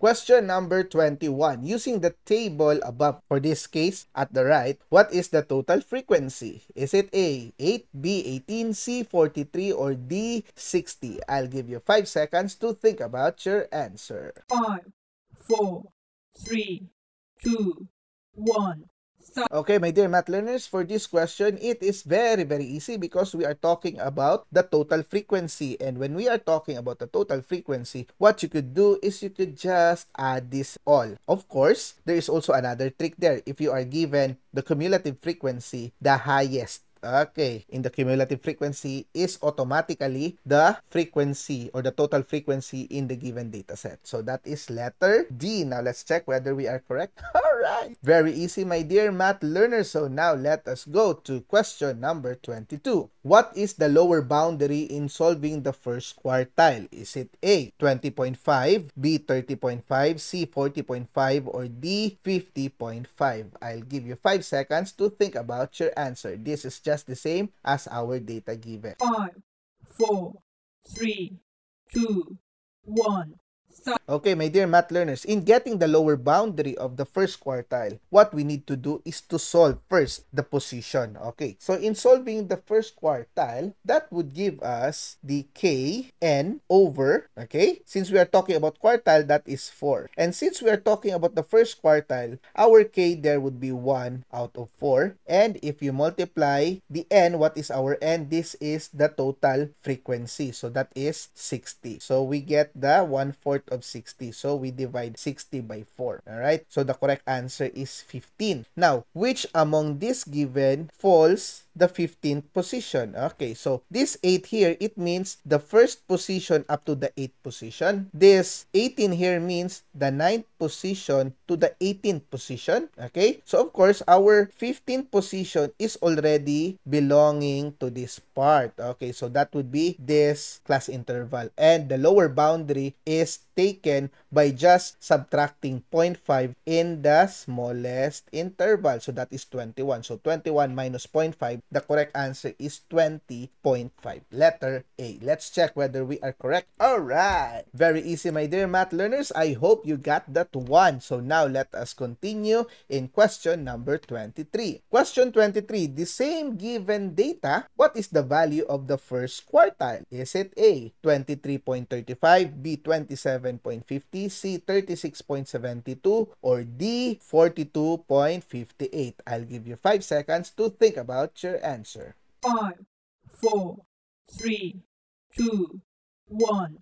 Question number 21. Using the table above, for this case at the right, what is the total frequency? Is it A, 8, B, 18, C, 43, or D, 60? I'll give you 5 seconds to think about your answer. 5, 4, 3, 2, 1. Okay, my dear math learners, for this question, it is very, very easy because we are talking about the total frequency. And when we are talking about the total frequency, what you could do is you could just add this all. Of course, there is also another trick there. If you are given the cumulative frequency, the highest, okay, in the cumulative frequency is automatically the frequency or the total frequency in the given data set. So that is letter D. Now let's check whether we are correct. All right. Very easy, my dear math learners. So now let us go to question number 22. What is the lower boundary in solving the first quartile? Is it A, 20.5, B, 30.5, C, 40.5, or D, 50.5? I'll give you 5 seconds to think about your answer. This is just the same as our data given. 5, 4, 3, 2, 1. Okay, my dear math learners, in getting the lower boundary of the first quartile, what we need to do is to solve first the position. Okay, so in solving the first quartile, that would give us the kn over, okay, since we are talking about quartile, that is 4. And since we are talking about the first quartile, our k there would be 1 out of 4. And if you multiply the n, what is our n? This is the total frequency. So that is 60. So we get the 1/4 of 60. So we divide 60 by 4. Alright? So the correct answer is 15. Now, which among this given falls the 15th position? Okay, so this 8 here, it means the first position up to the 8th position. This 18 here means the 9th position to the 18th position. Okay, so of course, our 15th position is already belonging to this part. Okay, so that would be this class interval. And the lower boundary is taken by just subtracting 0.5 in the smallest interval. So that is 21. So 21 minus 0.5, the correct answer is 20.5. Letter A. Let's check whether we are correct. Alright. Very easy, my dear math learners. I hope you got that one. So now let us continue in question number 23. Question 23. The same given data, what is the value of the first quartile? Is it A, 23.35, B, 27.50, C, 36.72, or D, 42.58? I'll give you 5 seconds to think about your answer. 5, 4, 3, 2, 1.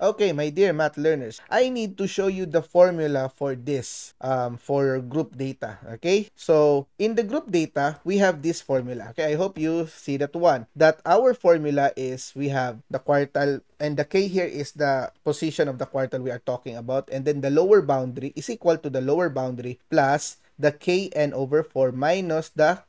Okay, my dear math learners, I need to show you the formula for this, for group data, okay? So, in the group data, we have this formula, okay? I hope you see that one. That our formula is, we have the quartile, and the K here is the position of the quartile we are talking about, and then the lower boundary is equal to the lower boundary plus the kn over 4 minus the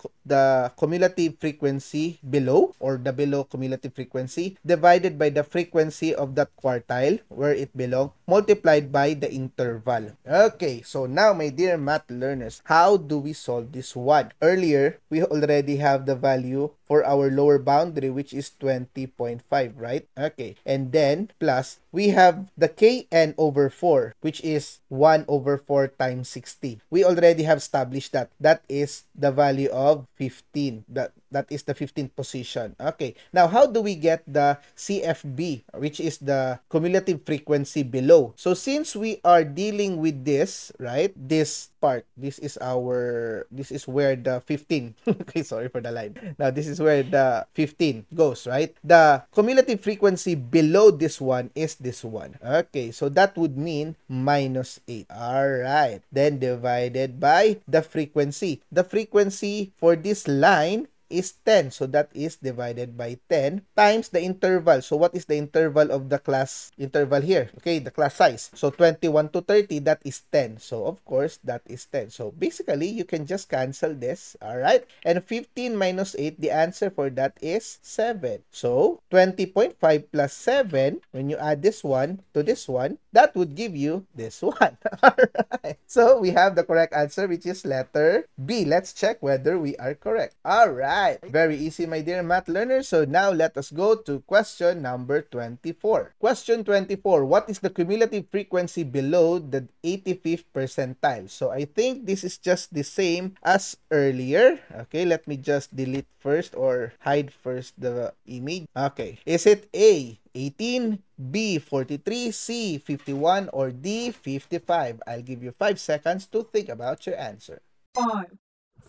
cumulative frequency below, or the below cumulative frequency, divided by the frequency of that quartile where it belongs, multiplied by the interval. Okay, so now, my dear math learners, how do we solve this one? Earlier, we already have the value for our lower boundary, which is 20.5, right? Okay, and then plus we have the kn over 4, which is 1 over 4 times 60. We already have established that. That is the value of 15. That is the 15th position. Okay, now how do we get the CFB, which is the cumulative frequency below? So since we are dealing with this, right, this part, this is where the 15, okay, sorry for the line. Now this is where the 15 goes, right? The cumulative frequency below this one is this one. Okay, so that would mean minus 8. All right, then divided by the frequency. The frequency for this line is 10. So that is divided by 10 times the interval. So what is the interval of the class interval here? Okay, the class size. So 21 to 30, that is 10. So of course, that is 10. So basically, you can just cancel this. All right. And 15 minus 8, the answer for that is 7. So 20.5 plus 7, when you add this one to this one, that would give you this one. All right. So we have the correct answer, which is letter B. Let's check whether we are correct. All right. right. Very easy, my dear math learners. So now let us go to question number 24. Question 24. What is the cumulative frequency below the 85th percentile? So I think this is just the same as earlier. Okay, let me just delete first or hide first the image. Okay. Is it A, 18, B, 43, C, 51, or D, 55? I'll give you 5 seconds to think about your answer. 5,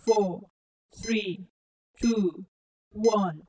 4, 3, 2, 1.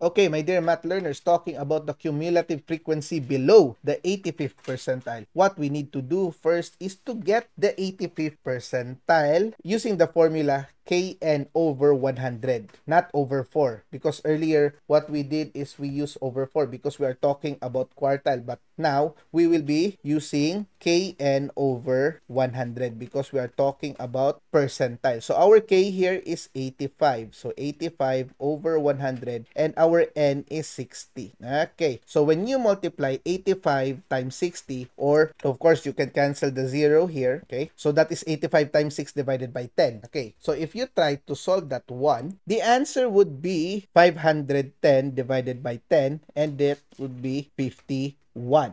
Okay, my dear math learners, talking about the cumulative frequency below the 85th percentile, what we need to do first is to get the 85th percentile using the formula Kn over 100, not over 4. Because earlier, what we did is we use over 4 because we are talking about quartile. But now, we will be using Kn over 100 because we are talking about percentile. So, our K here is 85. So, 85 over 100 and our N is 60. Okay. So, when you multiply 85 times 60, or of course, you can cancel the 0 here. Okay. So, that is 85 times 6 divided by 10. Okay. So, if you try to solve that one, the answer would be 510 divided by 10, and that would be 51.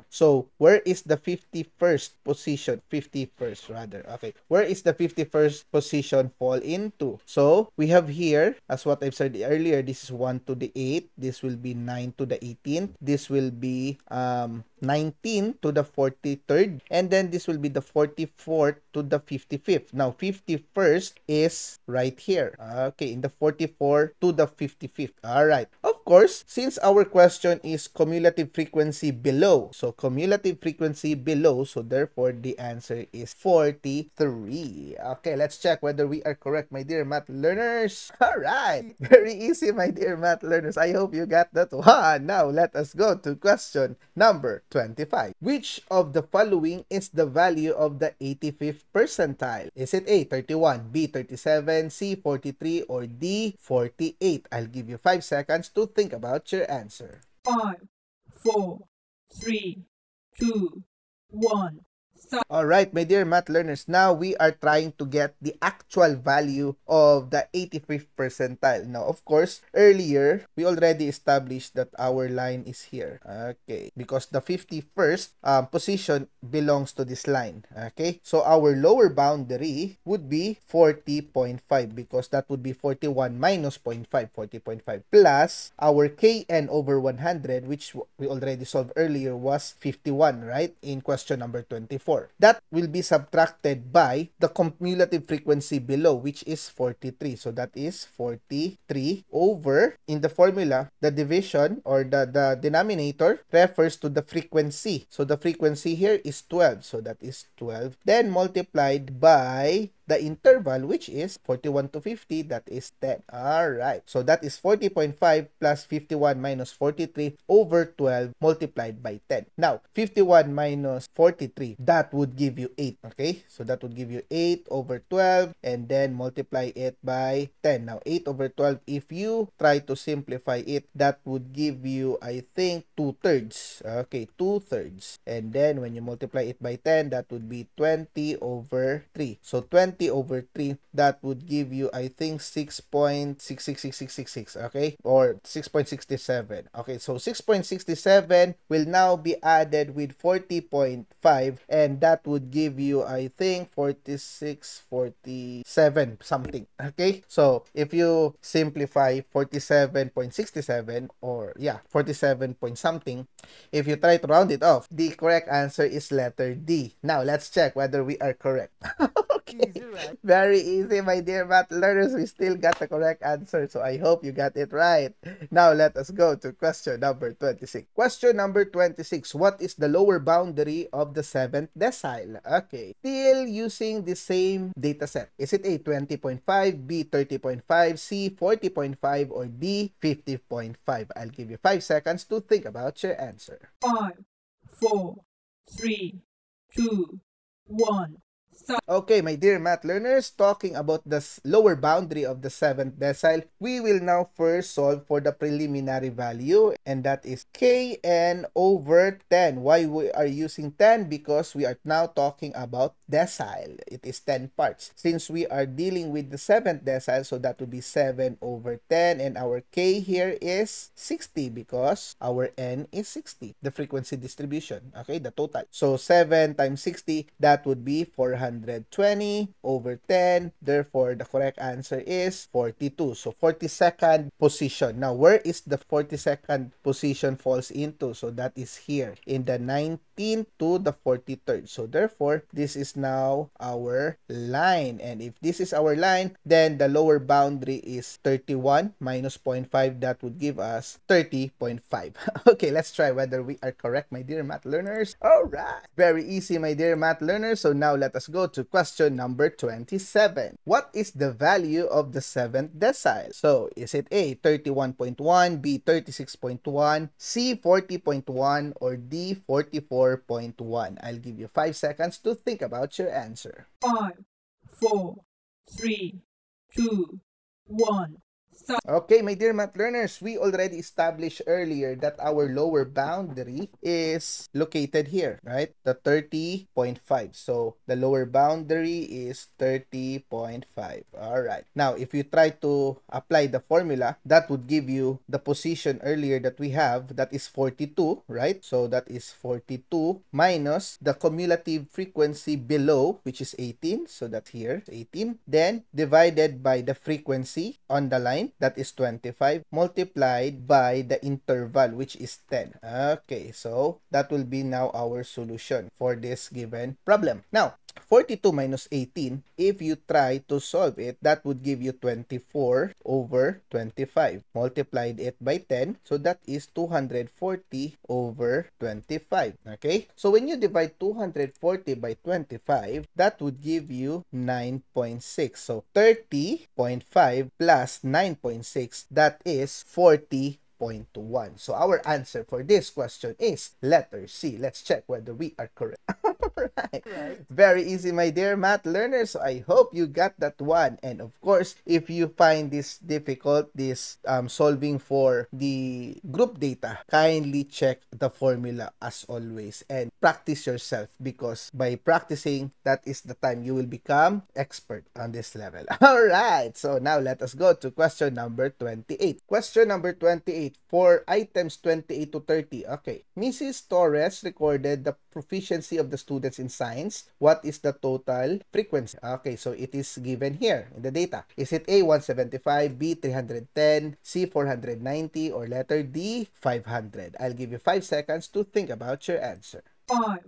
So, where is the 51st position? 51st rather. Okay. Where is the 51st position fall into? So, we have here, as what I've said earlier, this is 1 to the 8. This will be 9 to the 18th. This will be 19 to the 43rd. And then this will be the 44th to the 55th. Now, 51st is right here. Okay, in the 44 to the 55th. Alright. Of course, since our question is cumulative frequency below, so cumulative frequency below, so therefore the answer is 43. Okay, let's check whether we are correct, my dear math learners. Alright, very easy, my dear math learners. I hope you got that one. Now, let us go to question number 25. Which of the following is the value of the 85th percentile? Is it A, 31, B, 37, C, 43, or D, 48? I'll give you 5 seconds to think about your answer. 5, 4, 3, 2, 1. Alright, my dear math learners, now we are trying to get the actual value of the 85th percentile. Now, of course, earlier, we already established that our line is here. Okay, because the 51st position belongs to this line. Okay, so our lower boundary would be 40.5 because that would be 41 minus 0.5, 40.5, plus our Kn over 100, which we already solved earlier, was 51, right? In question number 24. That will be subtracted by the cumulative frequency below, which is 43. So that is 43 over, in the formula, the division or the denominator refers to the frequency. So the frequency here is 12. So that is 12. Then multiplied by the interval, which is 41 to 50, that is 10. Alright, so that is 40.5 plus 51 minus 43 over 12 multiplied by 10. Now, 51 minus 43, that would give you 8, okay? So that would give you 8 over 12, and then multiply it by 10. Now, 8 over 12, if you try to simplify it, that would give you, I think, 2/3. Okay, 2/3. And then, when you multiply it by 10, that would be 20 over 3. So, 20 over 3, that would give you, I think, 6.666666, okay? Or 6.67. Okay, so 6.67 will now be added with 40.5, and that would give you, I think, 46, 47, something. Okay, so if you simplify 47.67, or yeah, 47 point something, if you try to round it off, the correct answer is letter D. Now, let's check whether we are correct. Okay. Easy, right? Very easy, my dear math learners. We still got the correct answer, so I hope you got it right. Now, let us go to question number 26. Question number 26. What is the lower boundary of the 7th decile? Okay. Still using the same data set. Is it A, 20.5, B, 30.5, C, 40.5, or D, 50.5? I'll give you 5 seconds to think about your answer. 5, 4, 3, 2, 1. Okay, my dear math learners, talking about the lower boundary of the 7th decile, we will now first solve for the preliminary value, and that is kn over 10. Why we are using 10? Because we are now talking about decile. It is 10 parts. Since we are dealing with the 7th decile, so that would be 7 over 10, and our k here is 60 because our n is 60, the frequency distribution, okay, the total. So 7 times 60, that would be 420 over 10. Therefore, the correct answer is 42. So 42nd position. Now, where is the 42nd position falls into? So that is here in the 19th to the 43rd. So therefore, this is now our line. And if this is our line, then the lower boundary is 31 minus 0.5. That would give us 30.5. Okay, let's try whether we are correct, my dear math learners. All right. Very easy, my dear math learners. So now let us go to question number 27. What is the value of the 7th decile? So is it A, 31.1, B, 36.1, C, 40.1, or D, 44.1? I'll give you 5 seconds to think about your answer. 5, 4, 3, 2, 1. Okay, my dear math learners, we already established earlier that our lower boundary is located here, right? The 30.5. So the lower boundary is 30.5. All right. Now, if you try to apply the formula, that would give you the position earlier that we have, that is 42, right? So that is 42 minus the cumulative frequency below, which is 18. So that's here, 18. Then divided by the frequency on the line, that is 25, multiplied by the interval, which is 10. Okay, so that will be now our solution for this given problem. Now, 42 minus 18, if you try to solve it, that would give you 24 over 25. Multiplied it by 10, so that is 240 over 25. Okay, so when you divide 240 by 25, that would give you 9.6. So 30.5 plus 9.6, that is 40.1. So our answer for this question is letter C. Let's check whether we are correct. Right. Very easy, my dear math learners. So I hope you got that one. And of course, if you find this difficult, this solving for the group data, kindly check the formula as always and practice yourself, because by practicing, that is the time you will become expert on this level. All right. So now let us go to question number 28. Question number 28 for items 28 to 30. Okay. Mrs. Torres recorded the proficiency of the students in science. What is the total frequency? Okay, so it is given here in the data. Is it A, 175, B, 310, C, 490, or letter D, 500? I'll give you 5 seconds to think about your answer. 5,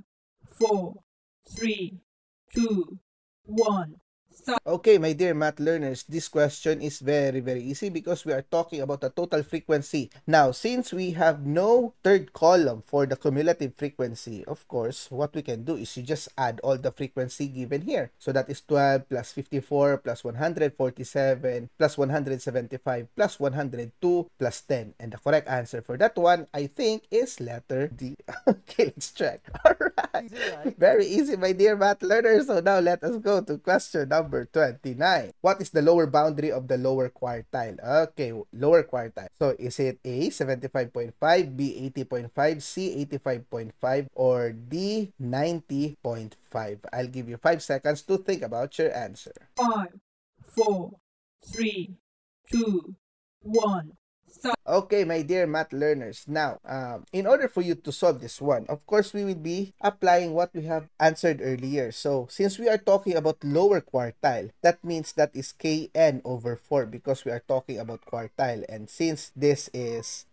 4, 3, 2, 1. Okay, my dear math learners, this question is very easy because we are talking about the total frequency. Now, since we have no third column for the cumulative frequency, of course, what we can do is you just add all the frequency given here. So that is 12 plus 54 plus 147 plus 175 plus 102 plus 10. And the correct answer for that one, I think, is letter D. Okay, let's check. All right. Very easy, my dear math learners. So now let us go to question number 29. What is the lower boundary of the lower quartile? Okay, lower quartile. So is it A, 75.5, B, 80.5, C, 85.5, or D, 90.5? I'll give you 5 seconds to think about your answer. 5, 4, 3, 2, 1. Okay, my dear math learners. Now, in order for you to solve this one, of course, we will be applying what we have answered earlier. So, since we are talking about lower quartile, that means that is Kn over 4 because we are talking about quartile. And since this is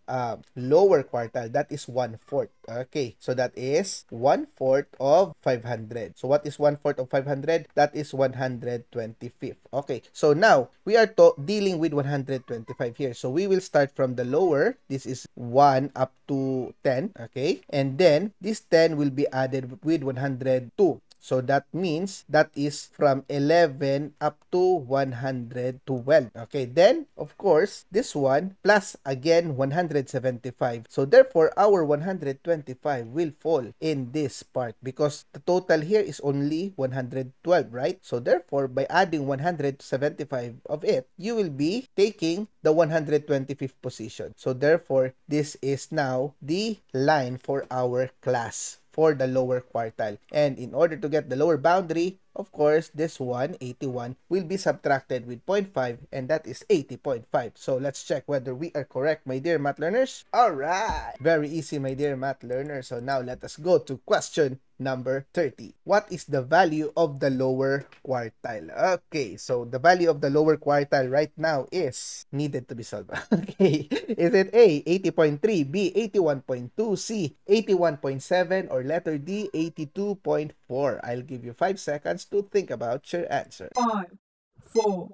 lower quartile, that is 1/4. Okay, so that is 1/4 of 500. So what is 1/4 of 500? That is 125th. Okay, so now we are dealing with 125 here. So we will start from the lower. This is 1 up to 10. Okay, and then this 10 will be added with 102. So that means that is from 11 up to 112. Okay, then of course this one plus again 175. So therefore our 125 will fall in this part because the total here is only 112, right? So therefore by adding 175 of it, you will be taking the 125th position. So therefore this is now the line for our class for the lower quartile. And in order to get the lower boundary, of course, this one, 81, will be subtracted with 0.5, and that is 80.5. So let's check whether we are correct, my dear math learners. All right. Very easy, my dear math learners. So now let us go to question number 30. What is the value of the lower quartile? Okay, so the value of the lower quartile right now is needed to be solved. Okay, is it A, 80.3, B, 81.2, C, 81.7, or letter D, 82.4? I'll give you 5 seconds to think about your answer. 5, 4,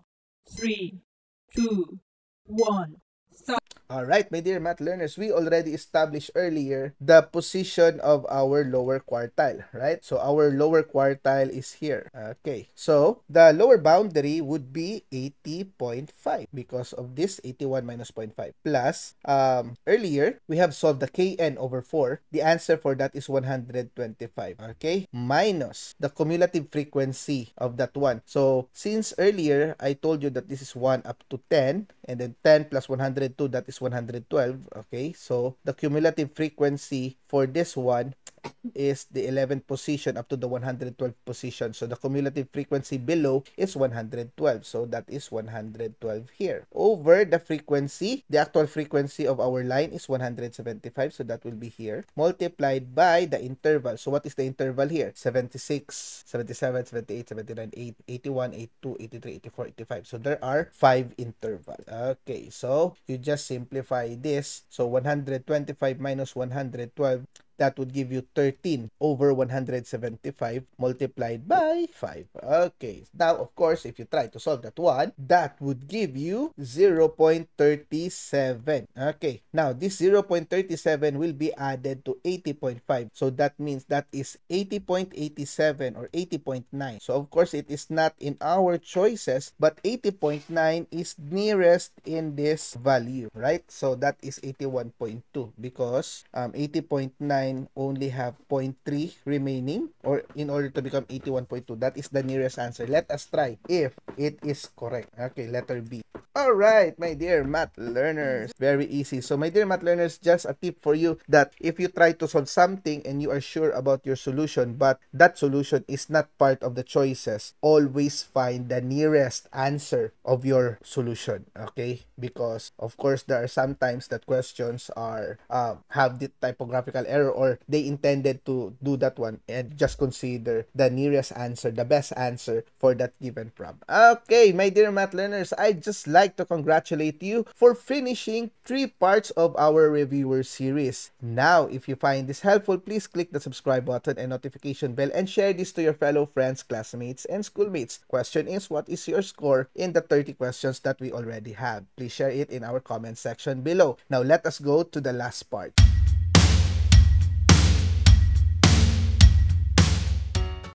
3, 2, 1. Alright, my dear math learners, we already established earlier the position of our lower quartile, right? So our lower quartile is here. Okay, so the lower boundary would be 80.5 because of this 81 minus 0.5. Plus, earlier, we have solved the kn over 4. The answer for that is 125, okay? Minus the cumulative frequency of that one. So, since earlier, I told you that this is 1 up to 10, and then 10 plus 102, that is 112. Okay, so the cumulative frequency for this one is the 11th position up to the 112th position. So the cumulative frequency below is 112. So that is 112 here. Over the frequency, the actual frequency of our line is 175. So that will be here. Multiplied by the interval. So what is the interval here? 76, 77, 78, 79, 81, 82, 83, 84, 85. So there are 5 intervals. Okay, so you just simplify this. So 125 minus 112, that would give you 13 over 175 multiplied by 5. Okay. Now, of course, if you try to solve that one, that would give you 0.37. Okay. Now, this 0.37 will be added to 80.5. So, that means that is 80.87 or 80.9. So, of course, it is not in our choices, but 80.9 is nearest in this value, right? So, that is 81.2 because 80.9 only have 0.3 remaining, or in order to become 81.2. That is the nearest answer. Let us try if it is correct. Okay, letter B. Alright, my dear math learners. Very easy. So, my dear math learners, just a tip for you that if you try to solve something and you are sure about your solution, but that solution is not part of the choices, always find the nearest answer of your solution. Okay? Because, of course, there are sometimes that questions are have the typographical error, or they intended to do that one, and just consider the nearest answer, the best answer for that given problem. Okay, my dear math learners, I just like to congratulate you for finishing 3 parts of our reviewer series. Now, if you find this helpful, please click the subscribe button and notification bell and share this to your fellow friends, classmates, and schoolmates. Question is, what is your score in the 30 questions that we already have? Please share it in our comment section below. Now, let us go to the last part.